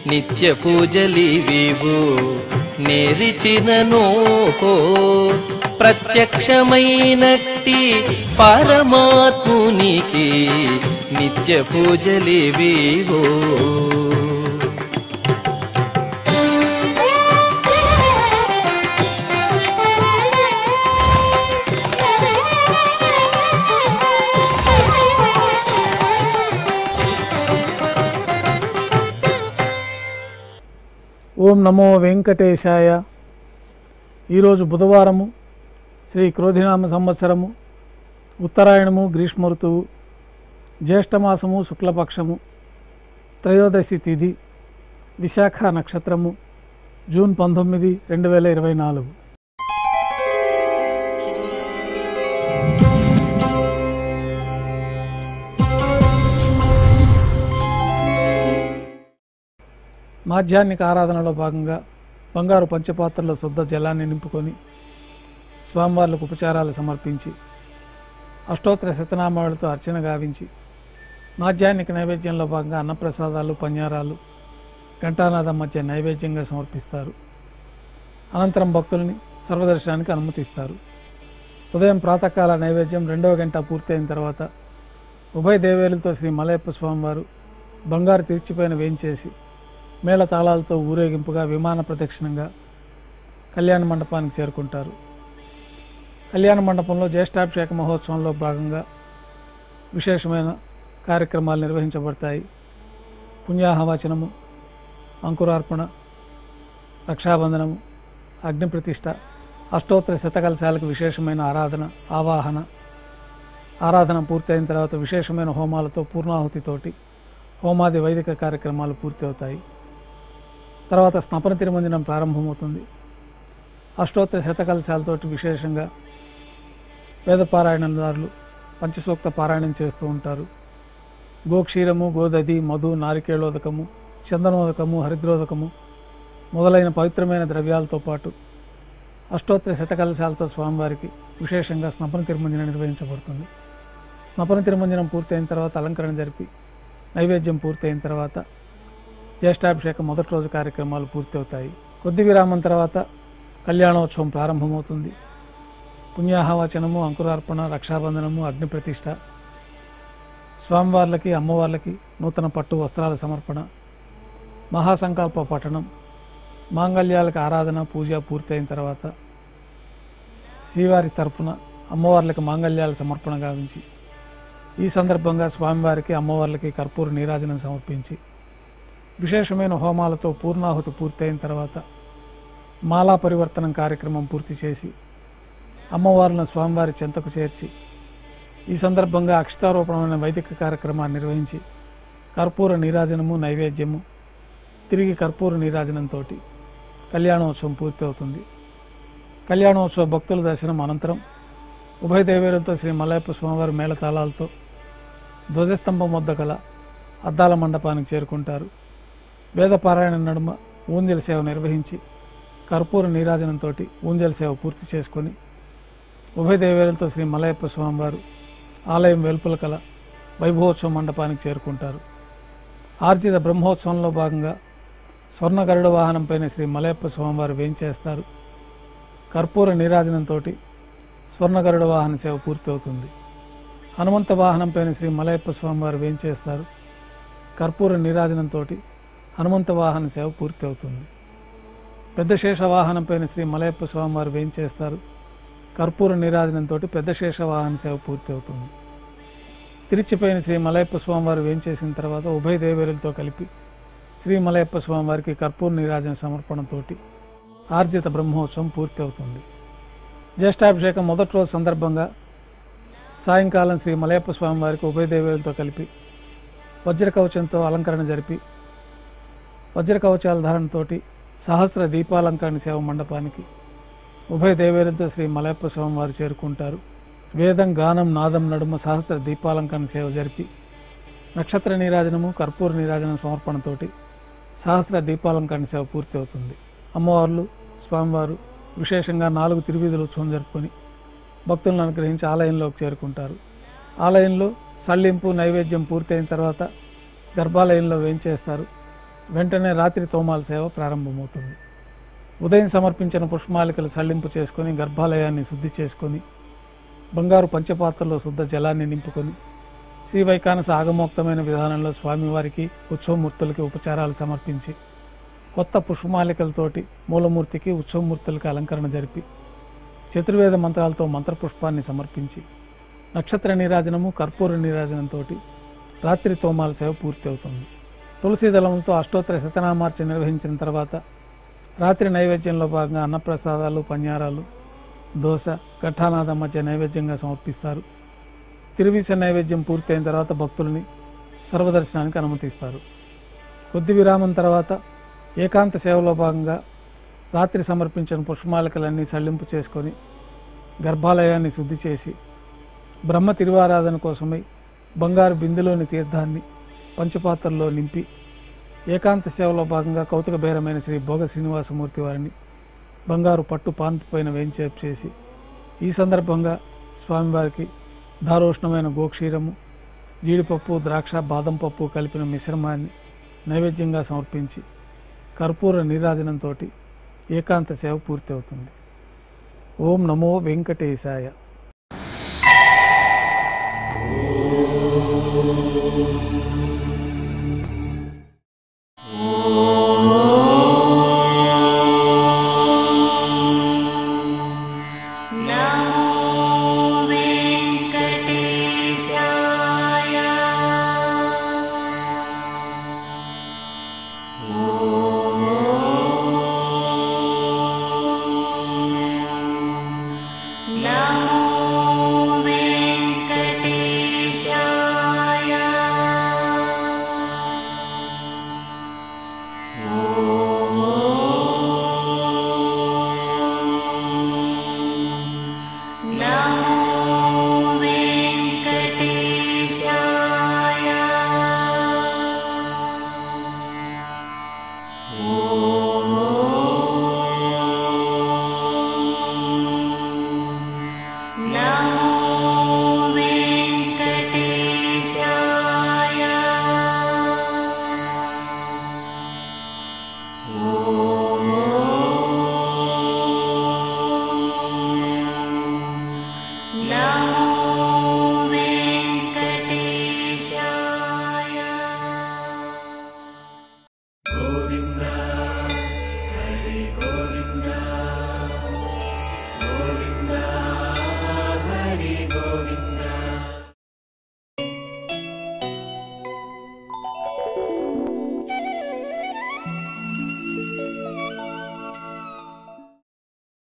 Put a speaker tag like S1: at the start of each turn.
S1: నిత్య పూజలివివు నేరిచినను ప్రత్యక్షమైనట్టి పరమాత్మునికి నిత్య పూజలివివు.
S2: ఓం నమో వెంకటేశాయ. ఈరోజు బుధవారము, శ్రీ క్రోధినామ సంవత్సరము, ఉత్తరాయణము, గ్రీష్మ ఋతువు, జ్యేష్ఠమాసము, శుక్లపక్షము, త్రయోదశి తిథి, విశాఖ నక్షత్రము, జూన్ 19, 2024. మాధ్యాహ్నిక ఆరాధనలో భాగంగా బంగారు పంచపాత్రలో శుద్ధ జలాన్ని నింపుకొని స్వామివార్లకు ఉపచారాలు సమర్పించి అష్టోత్తర శతనామాలతో అర్చన గావించి మాధ్యాహ్నిక నైవేద్యంలో భాగంగా అన్నప్రసాదాలు, పన్యారాలు ఘంటానాదం మధ్య నైవేద్యంగా సమర్పిస్తారు. అనంతరం భక్తులని సర్వదర్శనానికి అనుమతిస్తారు. ఉదయం ప్రాతకాల నైవేద్యం 2వ గంట పూర్తయిన తర్వాత ఉభయ దేవేరులతో శ్రీ మలయప్ప స్వామివారు బంగారు తీర్చిపైన వేయించేసి మేళ తాళాలతో ఊరేగింపుగా విమాన ప్రదక్షిణంగా కళ్యాణ మండపానికి చేరుకుంటారు. కళ్యాణ మండపంలో జ్యేష్ఠాభిషేక మహోత్సవంలో భాగంగా విశేషమైన కార్యక్రమాలు నిర్వహించబడతాయి. పుణ్యాహవచనము, అంకురార్పణ, రక్షాబంధనము, అగ్నిప్రతిష్ఠ, అష్టోత్తర శతకలశాలకు విశేషమైన ఆరాధన పూర్తయిన తర్వాత విశేషమైన హోమాలతో పూర్ణాహుతితోటి హోమాది వైదిక కార్యక్రమాలు పూర్తి అవుతాయి. తర్వాత స్నపన తిరుమంజనం ప్రారంభమవుతుంది. అష్టోత్తర శతకలశాలతోటి విశేషంగా వేదపారాయణదారులు పంచసూక్త పారాయణం చేస్తూ ఉంటారు. గోక్షీరము, గోదధి, మధు, నారికేళోదకము, చందనోదకము, హరిద్రోదకము మొదలైన పవిత్రమైన ద్రవ్యాలతో పాటు అష్టోత్తర శతకలశాలతో స్వామివారికి విశేషంగా స్నపన తిరుమంజనం నిర్వహించబడుతుంది. స్నపన తిరుమంజనం పూర్తయిన తర్వాత అలంకరణ జరిపి నైవేద్యం పూర్తయిన తర్వాత జ్యేష్ఠాభిషేకం మొదటి రోజు కార్యక్రమాలు పూర్తి అవుతాయి. కొద్ది విరామం తర్వాత కళ్యాణోత్సవం ప్రారంభమవుతుంది. పుణ్యాహవచనము, అంకురార్పణ, రక్షాబంధనము, అగ్నిప్రతిష్ఠ, స్వామివార్లకి, అమ్మవార్లకి నూతన పట్టు వస్త్రాల సమర్పణ, మహాసంకల్ప పఠనం, మాంగళ్యాలకు ఆరాధన, పూజ పూర్తయిన తర్వాత శ్రీవారి తరఫున అమ్మవార్లకి మాంగళ్యాల సమర్పణ గావించి ఈ సందర్భంగా స్వామివారికి, అమ్మవార్లకి కర్పూర నీరాజనం సమర్పించి విశేషమైన హోమాలతో పూర్ణాహుతి పూర్తయిన తర్వాత మాలా పరివర్తనం కార్యక్రమం పూర్తి చేసి అమ్మవార్లను స్వామివారి చెంతకు చేర్చి ఈ సందర్భంగా అక్షతారోపణమైన వైదిక కార్యక్రమాన్ని నిర్వహించి కర్పూర నీరాజనము, నైవేద్యము, తిరిగి కర్పూర నీరాజనంతో కళ్యాణోత్సవం పూర్తి అవుతుంది. కళ్యాణోత్సవ భక్తుల దర్శనం అనంతరం ఉభయ దేవేరులతో శ్రీ మలయప్ప స్వామివారి మేళతాళాలతో ధ్వజస్తంభం వద్ద గల అద్దాల మండపానికి చేరుకుంటారు. వేదపారాయణ నడుమ ఊంజల సేవ నిర్వహించి కర్పూర నీరాజనంతో ఊంజల సేవ పూర్తి చేసుకొని ఉభయ దేవేరులతో శ్రీ మలయప్ప స్వామివారు ఆలయం వెలుపల కల వైభవోత్సవ మండపానికి చేరుకుంటారు. ఆర్జిత బ్రహ్మోత్సవంలో భాగంగా స్వర్ణ గరుడ వాహనంపైన శ్రీ మలయప్ప స్వామివారు వేంచేస్తారు. కర్పూర నీరాజనంతో స్వర్ణ గరుడ వాహన సేవ పూర్తి అవుతుంది. హనుమంత వాహనంపైన శ్రీ మలయప్ప స్వామివారు వేంచేస్తారు. కర్పూర నీరాజనంతో హనుమంత వాహన సేవ పూర్తి అవుతుంది. పెద్ద శేష వాహనంపైన శ్రీ మలయప్ప స్వామివారు వేంచేస్తారు. కర్పూర నీరాజనంతో పెద్ద శేష వాహన సేవ పూర్తి అవుతుంది. తిరుచిపైన శ్రీ మలయప్ప స్వామివారు వేంచేసిన తర్వాత ఉభయ దేవేరులతో కలిపి శ్రీ మలయప్ప స్వామివారికి కర్పూర నీరాజన సమర్పణతో ఆర్జిత బ్రహ్మోత్సవం పూర్తి అవుతుంది. జ్యేష్ఠాభిషేకం మొదటి రోజు సందర్భంగా సాయంకాలం శ్రీ మలయప్ప స్వామివారికి ఉభయ దేవేరులతో కలిపి వజ్రకవచంతో అలంకరణ జరిపి వజ్రకవచాల ధారణతో సహస్ర దీపాలంకరణ సేవ మండపానికి ఉభయ దేవేరులతో శ్రీ మలయప్ప స్వామివారు చేరుకుంటారు. వేదం, గానం, నాదం నడుమ సహస్ర దీపాలంకరణ సేవ జరిపి నక్షత్ర నీరాజనము, కర్పూర నీరాజనం సమర్పణతో సహస్ర దీపాలంకరణ సేవ పూర్తి అవుతుంది. అమ్మవార్లు, స్వామివారు విశేషంగా 4 తిరువీధుల ఉత్సవం జరుపుకొని భక్తులను అనుగ్రహించి ఆలయంలోకి చేరుకుంటారు. ఆలయంలో సల్లింపు, నైవేద్యం పూర్తయిన తర్వాత గర్భాలయంలో వేంచేస్తారు. వెంటనే రాత్రి తోమాల సేవ ప్రారంభమవుతుంది. ఉదయం సమర్పించిన పుష్పమాలికలు సళ్లింపు చేసుకొని గర్భాలయాన్ని శుద్ధి చేసుకొని బంగారు పంచపాత్రలో శుద్ధ జలాన్ని నింపుకొని శ్రీ వైకానస ఆగమోక్తమైన విధానంలో స్వామివారికి ఉత్సవమూర్తులకి ఉపచారాలు సమర్పించి కొత్త పుష్పమాలికలతోటి మూలమూర్తికి ఉత్సవమూర్తులకి అలంకరణ జరిపి చతుర్వేద మంత్రాలతో మంత్రపుష్పాన్ని సమర్పించి నక్షత్ర నీరాజనము కర్పూర నీరాజనంతో రాత్రి తోమాల సేవ పూర్తి అవుతుంది. తులసి దళంతో అష్టోత్తర శతనామార్చన నిర్వహించిన తర్వాత రాత్రి నైవేద్యంలో భాగంగా అన్నప్రసాదాలు, పన్యారాలు, దోశ, ఘంటానాదం మధ్య నైవేద్యంగా సమర్పిస్తారు. తిరువీస నైవేద్యం పూర్తయిన తర్వాత భక్తుల్ని సర్వదర్శనానికి అనుమతిస్తారు. కొద్ది విరామం తర్వాత ఏకాంత సేవలో భాగంగా రాత్రి సమర్పించిన పుష్పమాలికలన్నీ సళ్లింపు చేసుకొని గర్భాలయాన్ని శుద్ధి చేసి బ్రహ్మ తిరువారాధన కోసమై బంగారు బిందెలోని తీర్థాన్ని పంచపాత్రల్లో నింపి ఏకాంత సేవలో భాగంగా కౌతుక బేరమైన శ్రీ భోగ శ్రీనివాసమూర్తి వారిని బంగారు పట్టు పాన్పు పైన వేంచేపు చేసి ఈ సందర్భంగా స్వామివారికి దారోష్ణమైన గోక్షీరము, జీడిపప్పు, ద్రాక్ష, బాదం పప్పు కలిపిన మిశ్రమాన్ని నైవేద్యంగా సమర్పించి కర్పూర నీరాజనంతో ఏకాంత సేవ పూర్తి అవుతుంది. ఓం నమో వెంకటేశాయ.
S3: Na